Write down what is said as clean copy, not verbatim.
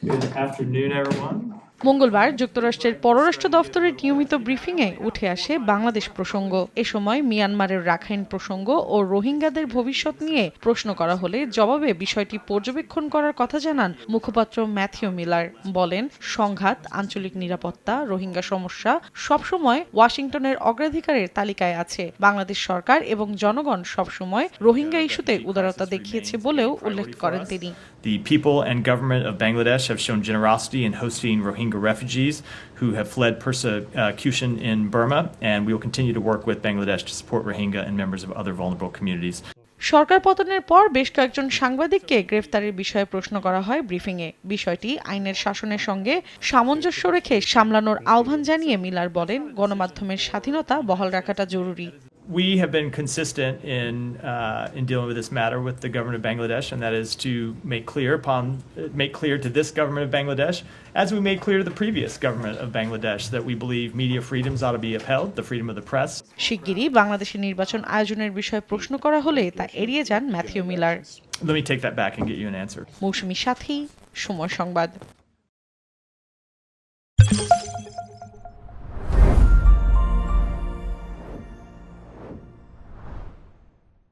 Good afternoon, everyone. মঙ্গলবার যুক্তরাষ্ট্রের পররাষ্ট্র দফতরের নিয়মিত ব্রিফিংয়ে উঠে আসে বাংলাদেশ প্রসঙ্গ। এ সময় মিয়ানমারের রাখাইন প্রসঙ্গ ও রোহিঙ্গাদের ভবিষ্যৎ নিয়ে প্রশ্ন করা হলে জবাবে বিষয়টি পর্যবেক্ষণ করার কথা জানান মুখপাত্র ম্যাথিউ মিলার। বলেন, সংঘাত, আঞ্চলিক নিরাপত্তা, রোহিঙ্গা সমস্যা সবসময় ওয়াশিংটনের অগ্রাধিকারের তালিকায় আছে। বাংলাদেশ সরকার এবং জনগণ সবসময় রোহিঙ্গা ইস্যুতে উদারতা দেখিয়েছে বলেও উল্লেখ করেন তিনি। The people and government of Bangladesh have shown generosity in hosting Rohingya refugees who have fled persecution in Burma, and we will continue to work with Bangladesh to support Rohingya and members of other vulnerable communities. সরকার পতনের পর বেশ কয়েকজন সাংবাদিককে গ্রেফতারের বিষয়ে প্রশ্ন করা হয় ব্রিফিংয়ে। বিষয়টি আইনের শাসনের সঙ্গে সামঞ্জস্য রেখে সামলানোর আহ্বান জানিয়ে মিলার বলেন, গণমাধ্যমের স্বাধীনতা বহাল রাখাটা জরুরি। We have been consistent in dealing with this matter with the government of Bangladesh, and that is to make clear to this government of Bangladesh, as we made clear to the previous government of Bangladesh, that we believe media freedoms ought to be upheld, the freedom of the press. শিগগিরই বাংলাদেশের নির্বাচন আয়োজনের বিষয়ে প্রশ্ন করা হলে তা এড়িয়ে যান Matthew Miller. Let me take that back and get you an answer. মৌসুমী সাথী, সময় সংবাদ।